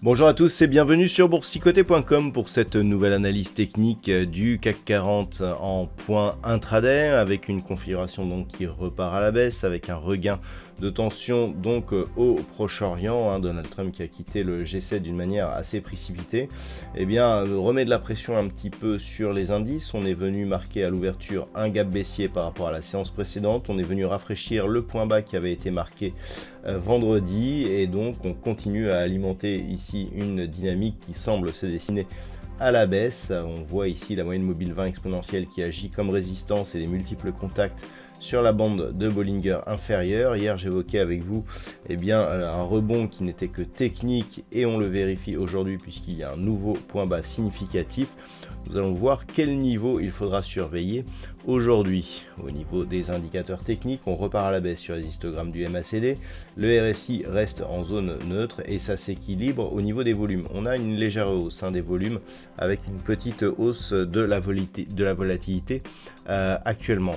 Bonjour à tous et bienvenue sur boursicoté.com pour cette nouvelle analyse technique du CAC 40 en point intraday avec une configuration donc qui repart à la baisse avec un regain de tension donc au Proche-Orient. Donald Trump qui a quitté le G7 d'une manière assez précipitée, eh bien remet de la pression un petit peu sur les indices. On est venu marquer à l'ouverture un gap baissier par rapport à la séance précédente. On est venu rafraîchir le point bas qui avait été marqué vendredi et donc on continue à alimenter ici une dynamique qui semble se dessiner à la baisse. On voit ici la moyenne mobile 20 exponentielle qui agit comme résistance et les multiples contacts sur la bande de Bollinger inférieure. Hier j'évoquais avec vous un rebond qui n'était que technique et on le vérifie aujourd'hui puisqu'il y a un nouveau point bas significatif. Nous allons voir quel niveau il faudra surveiller aujourd'hui. Au niveau des indicateurs techniques, on repart à la baisse sur les histogrammes du MACD. Le RSI reste en zone neutre et ça s'équilibre au niveau des volumes. On a une légère hausse des volumes avec une petite hausse de la volatilité actuellement.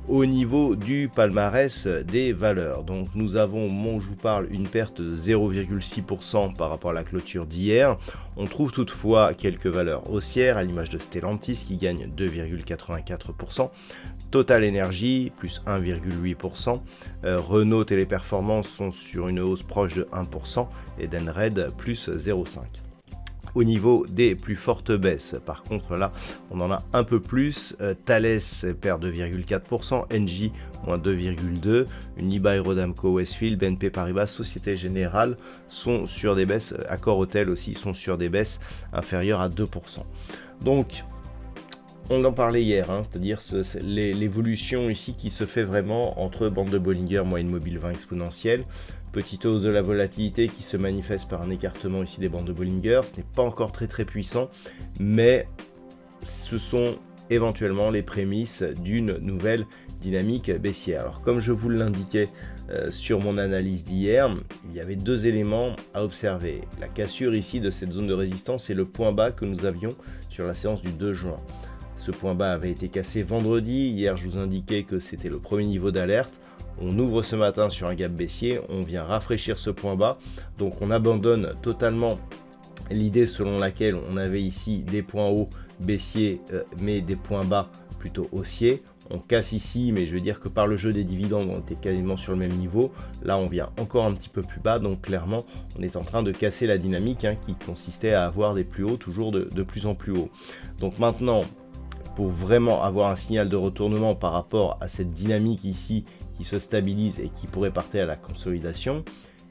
Au niveau du palmarès des valeurs, donc nous avons, je vous parle, une perte de 0,6% par rapport à la clôture d'hier. On trouve toutefois quelques valeurs haussières à l'image de Stellantis qui gagne 2,84%, Total Energy plus 1,8%, Renault Téléperformance sont sur une hausse proche de 1% et Denred plus 0,5%. Au niveau des plus fortes baisses, par contre là on en a un peu plus. Thales perd 2,4%, Engie moins 2,2%, Unibail-Rodamco, Westfield, BNP Paribas, Société Générale sont sur des baisses, Accor Hôtel aussi sont sur des baisses inférieures à 2%. Donc on en parlait hier, c'est-à-dire l'évolution ici qui se fait vraiment entre bande de Bollinger, moyenne mobile 20 exponentielle, petite hausse de la volatilité qui se manifeste par un écartement ici des bandes de Bollinger. Ce n'est pas encore très puissant, mais ce sont éventuellement les prémices d'une nouvelle dynamique baissière. Alors comme je vous l'indiquais sur mon analyse d'hier, il y avait deux éléments à observer. La cassure ici de cette zone de résistance et le point bas que nous avions sur la séance du 2 juin. Ce point bas avait été cassé vendredi. Hier, je vous indiquais que c'était le premier niveau d'alerte. On ouvre ce matin sur un gap baissier. On vient rafraîchir ce point bas. Donc, on abandonne totalement l'idée selon laquelle on avait ici des points hauts baissiers, mais des points bas plutôt haussiers. On casse ici, mais je veux dire que par le jeu des dividendes, on était quasiment sur le même niveau. Là, on vient encore un petit peu plus bas. Donc, clairement, on est en train de casser la dynamique qui consistait à avoir des plus hauts, toujours de plus en plus haut. Donc, maintenant, pour vraiment avoir un signal de retournement par rapport à cette dynamique ici qui se stabilise et qui pourrait partir à la consolidation,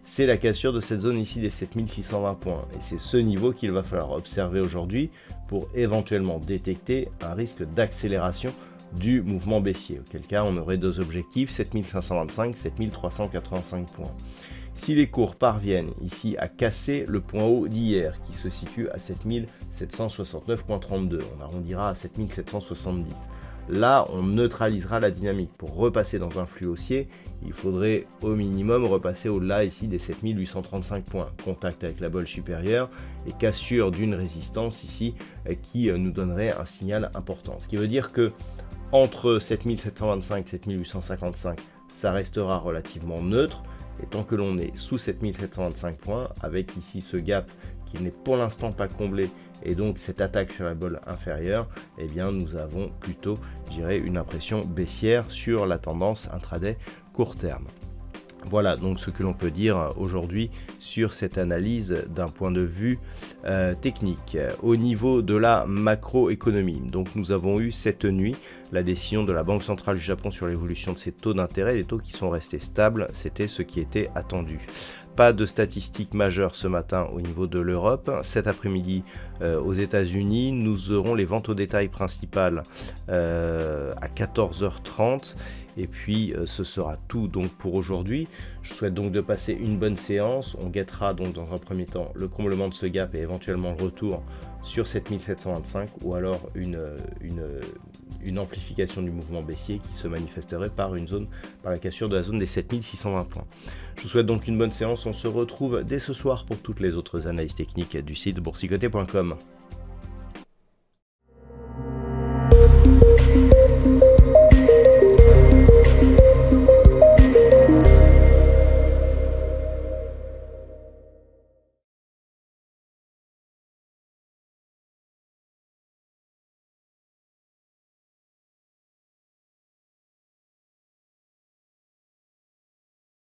c'est la cassure de cette zone ici des 7620 points. Et c'est ce niveau qu'il va falloir observer aujourd'hui pour éventuellement détecter un risque d'accélération du mouvement baissier. Auquel cas, on aurait deux objectifs, 7525, 7385 points. Si les cours parviennent ici à casser le point haut d'hier qui se situe à 7769,32, on arrondira à 7770. Là, on neutralisera la dynamique. Pour repasser dans un flux haussier, il faudrait au minimum repasser au-delà ici des 7835 points. Contact avec la bolle supérieure et cassure d'une résistance ici qui nous donnerait un signal important. Ce qui veut dire que entre 7725 et 7855, ça restera relativement neutre. Et tant que l'on est sous 7725 points, avec ici ce gap qui n'est pour l'instant pas comblé, et donc cette attaque sur la bolle inférieure, eh bien nous avons plutôt, je dirais, une impression baissière sur la tendance intraday court terme. Voilà donc ce que l'on peut dire aujourd'hui sur cette analyse d'un point de vue technique. Au niveau de la macroéconomie, donc nous avons eu cette nuit la décision de la Banque centrale du Japon sur l'évolution de ses taux d'intérêt, les taux qui sont restés stables, c'était ce qui était attendu. Pas de statistiques majeures ce matin au niveau de l'Europe. Cet après-midi aux États-Unis, nous aurons les ventes au détail principales à 14h30. Et puis ce sera tout donc pour aujourd'hui. Je souhaite donc de passer une bonne séance. On guettera donc dans un premier temps le comblement de ce gap et éventuellement le retour sur 7725 ou alors une amplification du mouvement baissier qui se manifesterait par la cassure de la zone des 7620 points. Je vous souhaite donc une bonne séance, on se retrouve dès ce soir pour toutes les autres analyses techniques du site boursicoté.com.